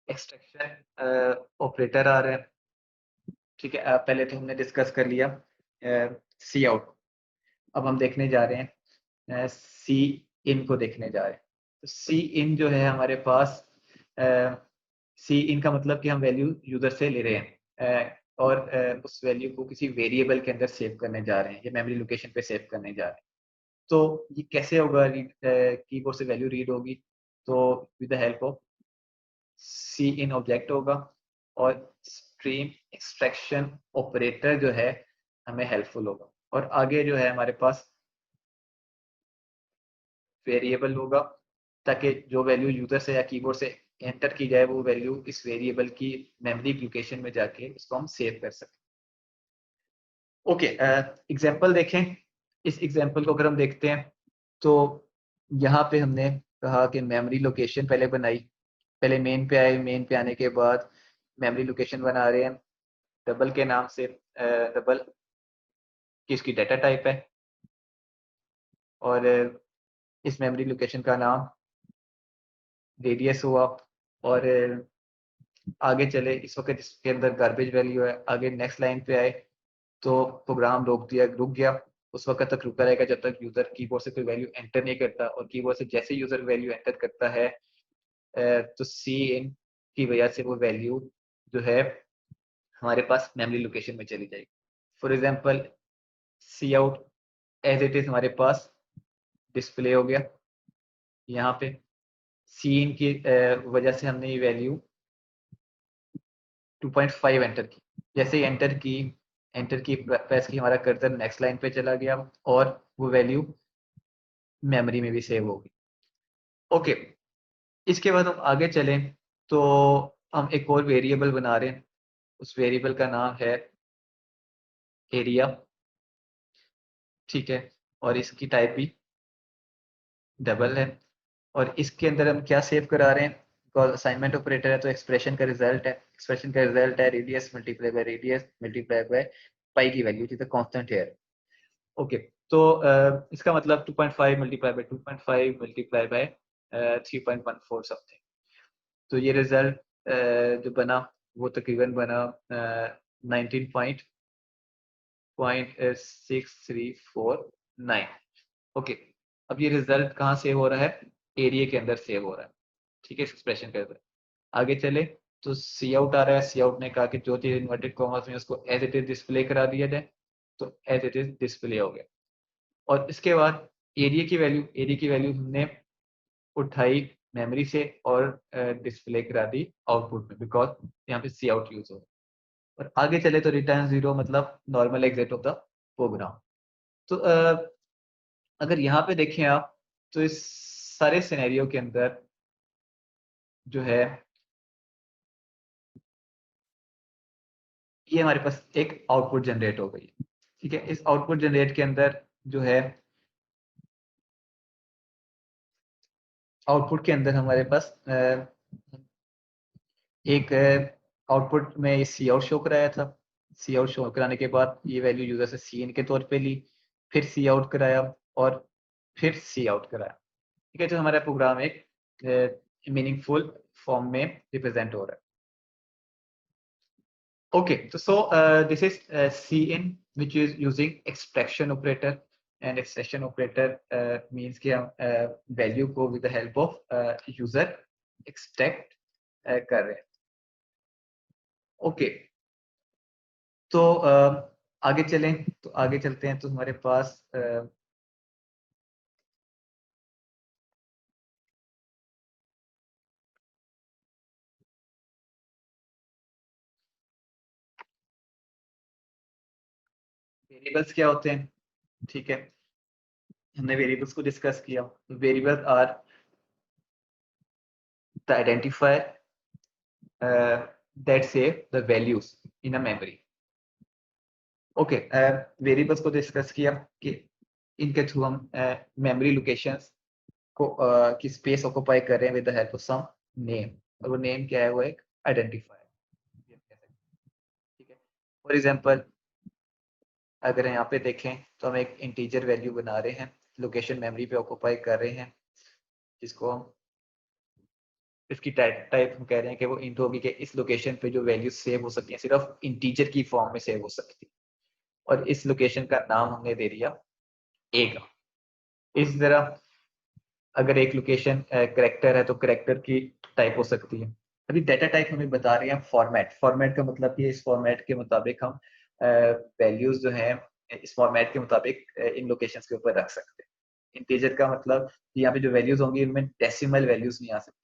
[SPEAKER 1] एक्सट्रैक्शन ऑपरेटर आ रहे हैं। ठीक है, पहले तो हमने डिस्कस कर लिया सी आउट। अब हम देखने जा रहे हैं सी इन को देखने जा रहे हैं। तो सी इन जो है हमारे पास, सी इन का मतलब कि हम वैल्यू यूजर से ले रहे हैं और उस वैल्यू को किसी वेरिएबल के अंदर सेव करने जा रहे हैं या मेमोरी लोकेशन पे सेव करने जा रहे हैं। तो ये कैसे होगा, कीबोर्ड से वैल्यू रीड होगी तो with the help of C in object होगा, और स्ट्रीम एक्सट्रैक्शन ऑपरेटर जो है हमें हेल्पफुल होगा। और आगे जो है हमारे पास वेरिएबल होगा, ताकि जो वैल्यू यूजर से या कीबोर्ड से एंटर की जाए वो वैल्यू इस वेरिएबल की मेमोरी लोकेशन में जाके इसको हम सेव कर सकें। ओके, एग्जांपल देखें। इस एग्जांपल को अगर हम देखते हैं तो यहाँ पे हमने कहा कि मेमोरी लोकेशन पहले बनाई, पहले मेन पे आए, मेन पे आने के बाद मेमोरी लोकेशन बना रहे हैं डबल के नाम से। डबल की इसकी डाटा टाइप है और इस मेमोरी लोकेशन का नाम रेडियस हुआ। और आगे चले, इस वक्त इसके अंदर गार्बेज वैल्यू है, आगे नेक्स्ट लाइन पे आए तो प्रोग्राम रुक गया। उस वक्त तक रुका रहेगा जब तक यूजर कीबोर्ड से कोई वैल्यू एंटर नहीं करता, और कीबोर्ड से जैसे यूजर वैल्यू एंटर करता है तो सी इन की वजह से वो वैल्यू जो है हमारे पास मेमोरी लोकेशन में चली जाएगी। For example C out as it is हमारे पास डिस्प्ले हो गया यहाँ पे। सीन की वजह से हमने ये वैल्यू 2.5 एंटर की। जैसे ही एंटर की प्रेस की, हमारा कर्सर नेक्स्ट लाइन पे चला गया और वो वैल्यू मेमोरी में भी सेव होगी। ओके, इसके बाद हम आगे चलें तो हम एक और वेरिएबल बना रहे हैं। उस वेरिएबल का नाम है एरिया, ठीक है, और इसकी टाइप भी डबल है। और इसके अंदर हम क्या सेव करा रहे हैं, बिकॉज असाइनमेंट ऑपरेटर है तो एक्सप्रेशन का रिजल्ट है। एक्सप्रेशन का रिजल्ट है रेडियस मल्टीप्लाई बाय पाई की वैल्यू, जितना कांस्टेंट है। ओके, तो इसका मतलब 2.5 multiply by 2.5 multiply by 3.14 something. तो ये रिजल्ट जो बना वो तकरीबन बना 19.6349। ओके, अब ये रिजल्ट कहाँ सेव हो रहा है, एरिया के अंदर सेव हो रहा है, ठीक है, एक्सप्रेशन के अंदर। आगे चले तो सी आउट आ रहा है। सी आउट ने कहा कि जो चीज इन्वर्टेड कॉमर्स में उसको एज इट इज डिस्प्ले करा दिया जाए, तो एज इट इज डिस्प्ले हो गया। और इसके बाद एरिया की वैल्यू हमने उठाई मेमोरी से और डिस्प्ले करा दी आउटपुट में, बिकॉज यहाँ पे सी आउट यूज हो रहा है। और आगे चले तो रिटर्न 0 मतलब normal exit of the program. तो अगर यहाँ पे देखें आप, तो इस सारे सिनेरियो के अंदर जो है ये हमारे पास एक आउटपुट जनरेट हो गई है, ठीक है। इस आउटपुट जनरेट के अंदर जो है, आउटपुट के अंदर हमारे पास एक आउटपुट में सी आउट शो कराया था। सी आउट शो कराने के बाद ये वैल्यू यूजर से सी इन के तौर पे ली, फिर सी आउट कराया और फिर सी आउट कराया, ठीक है। तो हमारा प्रोग्राम एक मीनिंगफुल फॉर्म में रिप्रेजेंट हो रहा है। Okay, so this is Cin, which is using extraction operator, and extraction operator means कि हम value को with the help of user extract कर रहे हैं। Okay, तो आगे चलें, तो आगे चलते हैं तो हमारे पास वेरिएबल्स क्या होते हैं, ठीक है। हमने वेरिएबल्स को डिस्कस किया। Variables are the identifier that save the values in a memory. Okay, variables को डिस्कस किया कि इनके थ्रू हम मेमोरी लोकेशंस को की स्पेस ऑक्युपाई कर रहे हैं with the help of some name. और वो नेम क्या है, वो एक आइडेंटिफायर, ठीक है। फॉर एग्जांपल अगर यहाँ पे देखें तो हम एक इंटीजर वैल्यू बना रहे हैं, लोकेशन मेमोरी पे ऑक्युपाई कर रहे हैं, जिसको हम इसकी टाइप हम कह रहे हैं कि वो इंट होगी, कि इस लोकेशन पे जो वैल्यू सेव हो सकती है सिर्फ इंटीजर की फॉर्म में सेव हो सकती है। और इस लोकेशन का नाम हमने दे दिया ए का। इस तरह अगर एक लोकेशन करेक्टर है तो करेक्टर की टाइप हो सकती है। अभी डेटा टाइप हमें बता रहे हैं फॉर्मेट। फॉर्मेट का मतलब कि इस फॉर्मेट के मुताबिक हम वैल्यूज जो हैं इस फॉर्मेट के मुताबिक इन लोकेशंस के ऊपर रख सकते हैं। इंटीजर का मतलब यहाँ पे जो वैल्यूज होंगी उनमें डेसिमल वैल्यूज नहीं आ सकती।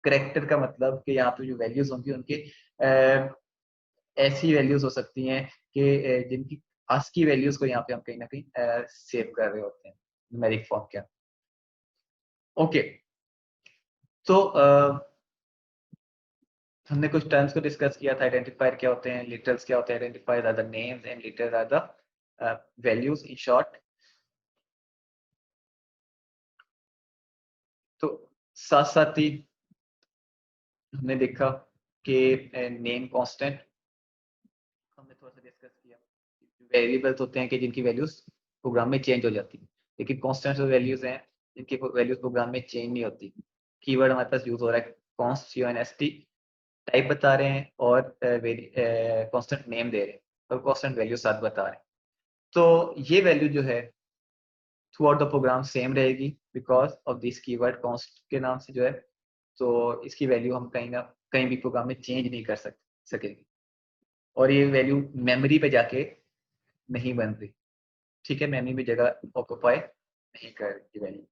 [SPEAKER 1] करेक्टर का मतलब कि यहाँ पे जो वैल्यूज होंगी उनके ऐसी वैल्यूज हो सकती हैं कि जिनकी ASCII वैल्यूज को यहाँ पे हम कहीं ना कहीं सेव कर रहे होते हैं न्यूमेरिक फॉर्म के। ओके, तो हमने कुछ टर्म्स को डिस्कस किया था। आइडेंटिफायर क्या होते हैं, लिटरल्स क्या होते हैं। Identifier are the names and literals are the values in short. तो साथ साथ ही हमने देखा कि नेम कांस्टेंट हमने थोड़ा सा डिस्कस किया। वेरिएबल्स होते हैं कि जिनकी वैल्यूज प्रोग्राम में चेंज हो जाती है, लेकिन कांस्टेंट वैल्यूज हैं जिनकी वैल्यूज प्रोग्राम में चेंज नहीं होती। कीवर्ड हमारे पास यूज हो रहा है कॉन्स्ट, CONST, टाइप बता रहे हैं और कांस्टेंट नेम दे रहे हैं और कांस्टेंट वैल्यू साथ बता रहे हैं। तो ये वैल्यू जो है throughout the program same रहेगी because of this keyword const के नाम से जो है। तो इसकी वैल्यू हम कहीं ना कहीं भी प्रोग्राम में चेंज नहीं कर सकेंगे। और ये वैल्यू मेमोरी पे जाके नहीं बन रही, ठीक है, मेमोरी में जगह ऑक्युपाई नहीं कर रही वैल्यू।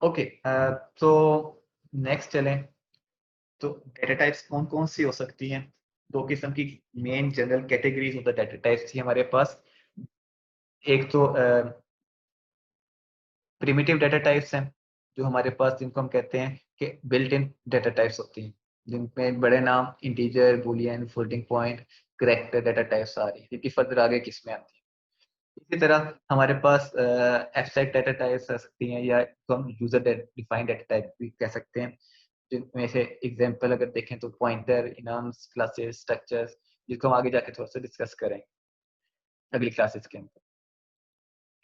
[SPEAKER 1] ओके, तो नेक्स्ट चलें। तो डेटा टाइप्स कौन कौन सी हो सकती हैं? दो किस्म की main general categories of the data types थी हमारे पास। एक तो प्रिमिटिव डेटा टाइप्स हैं, जो हमारे पास, जिनको हम कहते हैं कि बिल्ट इन डेटा टाइप्स होती हैं, जिनमें बड़े नाम integer, boolean, floating point, character data types आ रही है, जिनकी फर्दर आगे किस्में आती हैं। इसी तरह हमारे पास एब्स्ट्रैक्ट डेटा टाइप्स आ सकती हैं, या तो हम यूजर डिफाइंड डेटा टाइप भी कह सकते हैं, जिनमें से एग्जांपल अगर देखें तो पॉइंटर, इनम्स, क्लासेस, स्ट्रक्चर्स, जिसको हम आगे जाके थोड़ा सा डिस्कस करें अगली क्लासेस के अंदर।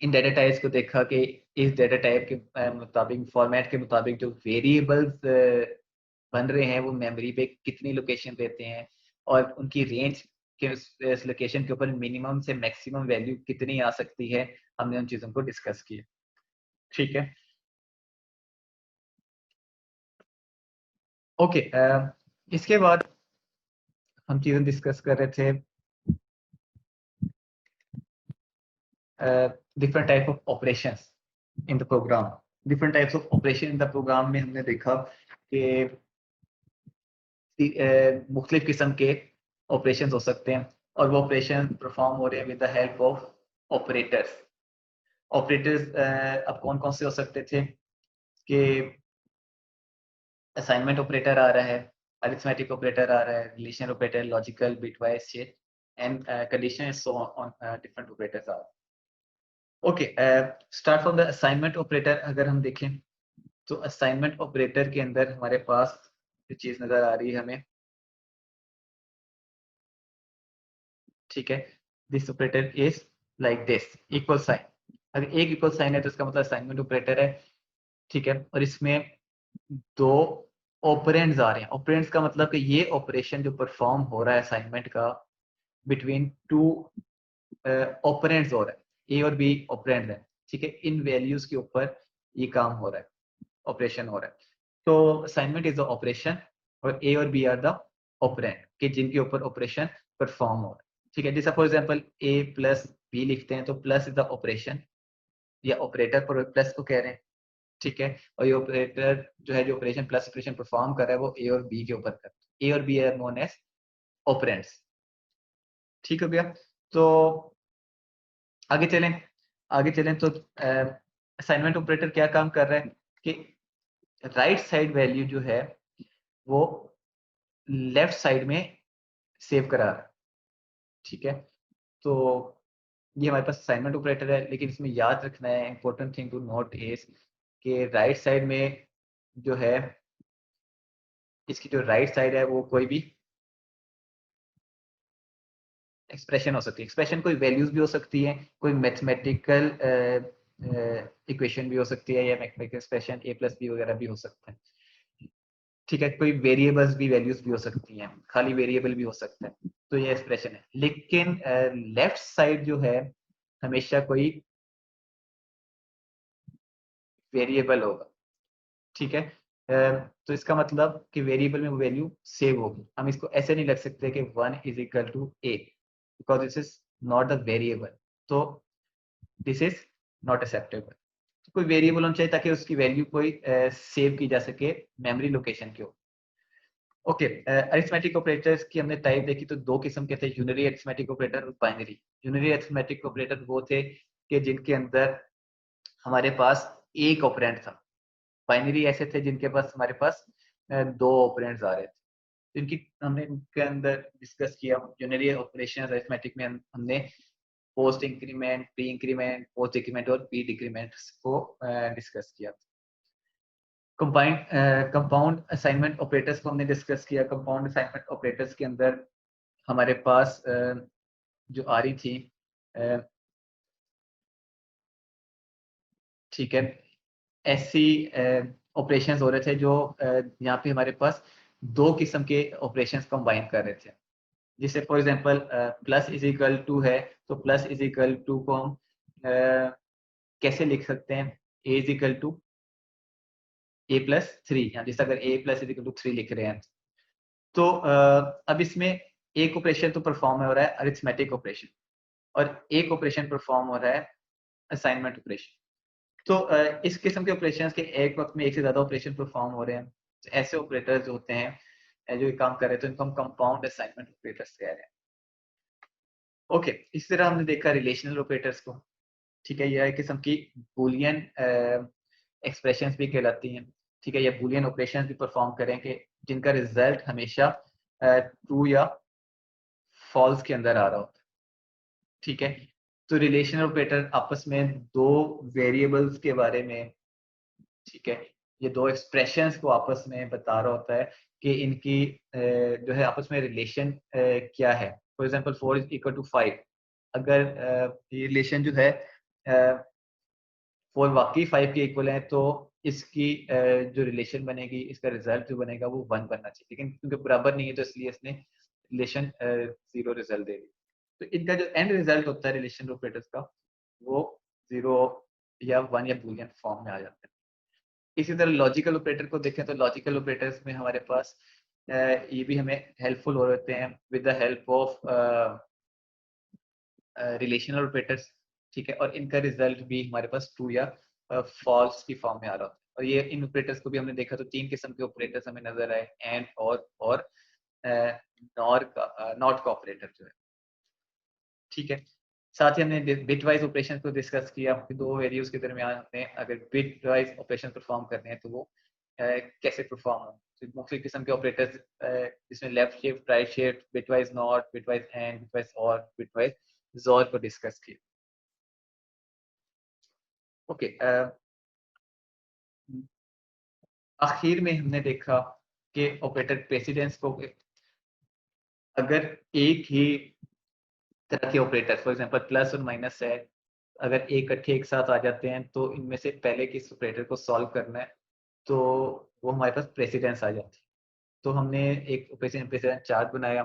[SPEAKER 1] इन डेटा टाइप्स को देखा कि इस डेटा टाइप के मुताबिक, फॉर्मेट के मुताबिक जो वेरिएबल्स बन रहे हैं वो मेमोरी पे कितनी लोकेशन देते हैं, और उनकी रेंज के उस लोकेशन के ऊपर मिनिमम से मैक्सिमम वैल्यू कितनी आ सकती है, हमने उन चीज़ों को डिस्कस किया। ठीक है, ओके। इसके बाद हम चीज़ें डिस्कस कर रहे थे different type of operations in the program. Different types of operation in the program में हमने देखा कि मुख्तलिफ किस्म के ऑपरेशन हो सकते हैं, और वो ऑपरेशन परफॉर्म हो रहे हैं with the help of operators. Operators अब कौन कौन से हो सकते थे कि असाइनमेंट ऑपरेटर आ रहा है, अरिथमेटिक ऑपरेटर आ रहा है, relational operator, logical, bitwise check, and conditional, so on, different operators are. Okay, start from the assignment operator. अगर हम देखें तो असाइनमेंट ऑपरेटर के अंदर हमारे पास जो चीज नजर आ रही है हमें, ठीक है, this operator is like this, equal sign. अगर एक इक्वल साइन है तो इसका मतलब असाइनमेंट ऑपरेटर है, ठीक है। और इसमें दो ऑपरेंड्स आ रहे हैं। ऑपरेंड्स का मतलब कि ये ऑपरेशन जो परफॉर्म हो रहा है असाइनमेंट का, बिटवीन टू ऑपरेंड्स हो रहा है, ए और बी ऑपरेंड है, ठीक है। इन वैल्यूज के ऊपर ये काम हो रहा है, ऑपरेशन हो रहा है। तो असाइनमेंट इज द ऑपरेशन, और ए और बी आर द ऑपरेंड के जिनके ऊपर ऑपरेशन परफॉर्म हो रहा है, ठीक है। जैसे for example A plus B लिखते हैं तो प्लस इज द ऑपरेशन, या ऑपरेटर पर प्लस को कह रहे हैं, ठीक है। और ये ऑपरेटर जो है, जो ऑपरेशन प्लस ऑपरेशन परफॉर्म कर रहा है, वो ए और बी के ऊपर कर रहा है। ए और B are known as operands, ठीक हो गया। तो आगे चलें। आगे चलें तो असाइनमेंट ऑपरेटर क्या काम कर रहा है कि राइट साइड वैल्यू जो है वो लेफ्ट साइड में सेव करा रहा है, ठीक है। तो ये हमारे पास असाइनमेंट ऑपरेटर है, लेकिन इसमें याद रखना है, important thing to note is कि राइट साइड में जो है, इसकी जो राइट साइड है वो कोई भी एक्सप्रेशन हो सकती है। एक्सप्रेशन कोई वैल्यूज भी हो सकती है, कोई मैथमेटिकल इक्वेशन भी हो सकती है, या mathematical expression a plus B वगैरह भी हो सकता है, ठीक है। कोई वेरिएबल्स भी, वैल्यूज भी हो सकती हैं, खाली वेरिएबल भी हो सकता है। तो ये एक्सप्रेशन है, लेकिन लेफ्ट साइड जो है हमेशा कोई वेरिएबल होगा, ठीक है। तो इसका मतलब कि वेरिएबल में वो वैल्यू सेव होगी। हम इसको ऐसे नहीं लिख सकते कि 1 is equal to A, because this is not the variable. तो दिस इज नॉट एक्सेप्टेबल। कोई वेरिएबल होना चाहिए ताकि उसकी वैल्यू कोई सेव की जा सके मेमोरी लोकेशन के ऊपर। ओके, अरिथमेटिक ऑपरेटर्स की हमने टाइप देखी तो दो किस्म के थे, यूनरी अरिथमेटिक ऑपरेटर और बाइनरी। यूनरी अरिथमेटिक ऑपरेटर वो थे कि जिनके अंदर हमारे पास एक ऑपरेंड था। बाइनरी ऐसे थे जिनके पास हमारे पास दो ऑपरेंड्स आ रहे थे। इनकी हमने इनके अंदर डिस्कस किया। यूनरी ऑपरेशन अरिथमेटिक में हमने post increment, pre increment, post decrement और प्री डिक्रीमेंट को डिस्कस किया। कंबाइंड कंपाउंड असाइनमेंट ऑपरेटर्स को हमने डिस्कस किया। कंपाउंड असाइनमेंट ऑपरेटर्स के अंदर हमारे पास जो आ रही थी, ठीक है, ऐसी ऑपरेशंस हो रहे थे जो यहाँ पे हमारे पास दो किस्म के ऑपरेशंस कंबाइन कर रहे थे। जैसे for example plus is equal to है, तो प्लस इज इक्वल टू को हम कैसे लिख सकते हैं, a is equal to a plus three, जैसे अगर a plus is equal to three लिख रहे हैं, तो अब इसमें एक ऑपरेशन तो परफॉर्म हो रहा है अरिथमेटिक ऑपरेशन, और एक ऑपरेशन परफॉर्म हो रहा है असाइनमेंट ऑपरेशन। तो इस किस्म के ऑपरेशंस के एक वक्त में एक से ज़्यादा ऑपरेशन परफॉर्म हो रहे हैं, तो ऐसे ऑपरेटर्स होते हैं जो ये काम कर रहे हैं, तो इनको हम कंपाउंड असाइनमेंट ऑपरेटर्स कह रहे हैं। ओके, इसी तरह हमने देखा रिलेशनल ऑपरेटर्स को। ठीक है, यह एक किस्म की बूलियन एक्सप्रेशंस भी कहलाती हैं। ठीक है, ये बूलियन ऑपरेशंस भी परफॉर्म करें कि जिनका रिजल्ट हमेशा ट्रू या फॉल्स के अंदर आ रहा होता है। ठीक है, तो रिलेशनल ऑपरेटर आपस में दो वेरिएबल्स के बारे में, ठीक है, ये दो एक्सप्रेशंस को आपस में बता रहा होता है कि इनकी जो है आपस में रिलेशन क्या है। For example 4 is equal to 5, अगर ये रिलेशन जो है 4 वाकई 5 के इक्वल है, तो इसकी जो रिलेशन बनेगी, इसका रिजल्ट जो बनेगा वो 1 बनना चाहिए, लेकिन क्योंकि बराबर नहीं है तो इसलिए इसने रिलेशन 0 रिजल्ट दे दी। तो इनका जो एंड रिजल्ट होता है रिलेशन ऑपरेटर्स का, वो 0 या 1 या बूलियन फॉर्म में आ जाता है। इसी तरह लॉजिकल ऑपरेटर को देखें तो लॉजिकल ऑपरेटर्स में हमारे पास ये भी हमें हेल्पफुल हो जाते हैं with the help of relational operators. ठीक है, और इनका रिजल्ट भी हमारे पास ट्रू या फॉल्स की फॉर्म में आ रहा होता है। और ये इन ऑपरेटर्स को भी हमने देखा तो 3 किस्म के ऑपरेटर्स हमें नजर आए, एंड और नॉट का ऑपरेटर जो है। ठीक है, साथ ही हमने बिट वाइज ऑपरेशन को डिस्कस किया कि दो वेरिएबल्स के दरमियान हमने अगर बिट वाइज ऑपरेशन परफॉर्म करने हैं तो वो कैसे परफॉर्म हो। तो मुख्तलिफ किस्म के ऑपरेटर्स जिसमें left shift, right shift, bit wise not, bit wise and, bit wise और, बिट वाइज जोर को डिस्कस किया। ओके, आखिर में हमने देखा कि ऑपरेटर प्रेसिडेंस को अगर एक ही तरह के ऑपरेटर, फॉर एग्जांपल प्लस और माइनस है, अगर एक इकट्ठे एक साथ आ जाते हैं तो इनमें से पहले किस ऑपरेटर को सॉल्व करना है, तो वो हमारे पास प्रेसिडेंस आ जाती है। तो हमने एक ऑपरेशन प्रेसिडेंस चार्ट बनाया,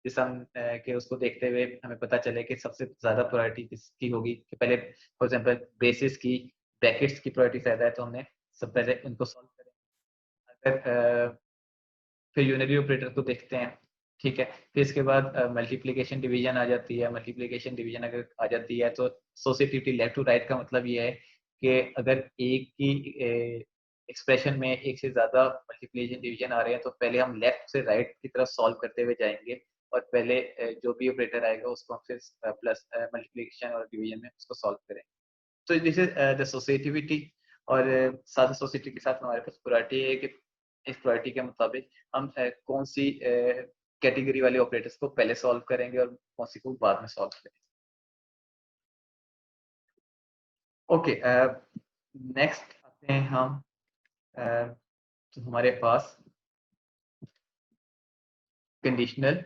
[SPEAKER 1] जिस हम के उसको देखते हुए हमें पता चले कि सबसे ज़्यादा प्रायोरिटी किसकी होगी। कि पहले फॉर एग्जांपल बेसिस की, ब्रैकेट्स की प्रायोरिटी ज़्यादा है, तो हमने सब पहले उनको सॉल्व करें। अगर फिर यूनिटरी ऑपरेटर को देखते हैं। ठीक है, फिर इसके बाद मल्टीप्लिकेशन डिवीजन आ जाती है। मल्टीप्लिकेशन डिवीजन अगर आ जाती है तो सोसिएटिविटी लेफ्ट टू राइट का मतलब ये है कि अगर एक ही एक्सप्रेशन में एक से ज़्यादा मल्टीप्लिकेशन डिवीजन आ रहे हैं, तो पहले हम लेफ्ट से राइट की तरफ सॉल्व करते हुए जाएंगे, और पहले जो भी ऑपरेटर आएगा उसको हम फिर प्लस मल्टीप्लिकेशन और डिवीजन में उसको सॉल्व करेंगे। तो दिस इज द सोसाइटिविटी। और साथ सोसाइटी के साथ हमारे पास प्रायोरिटी है कि इस प्रायोरिटी के मुताबिक हम कौन सी कैटेगरी वाले ऑपरेटर्स को पहले सॉल्व करेंगे और कौन सी को बाद में सॉल्व करेंगे। ओके, नेक्स्ट आते हैं हम तो हमारे पास कंडीशनल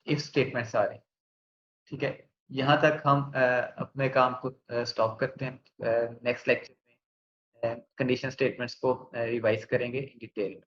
[SPEAKER 1] इफ स्टेटमेंट्स आ रहे हैं। ठीक है, यहाँ तक हम अपने काम को स्टॉप करते हैं। नेक्स्ट लेक्चर में कंडीशन स्टेटमेंट्स को रिवाइज करेंगे इन डिटेल।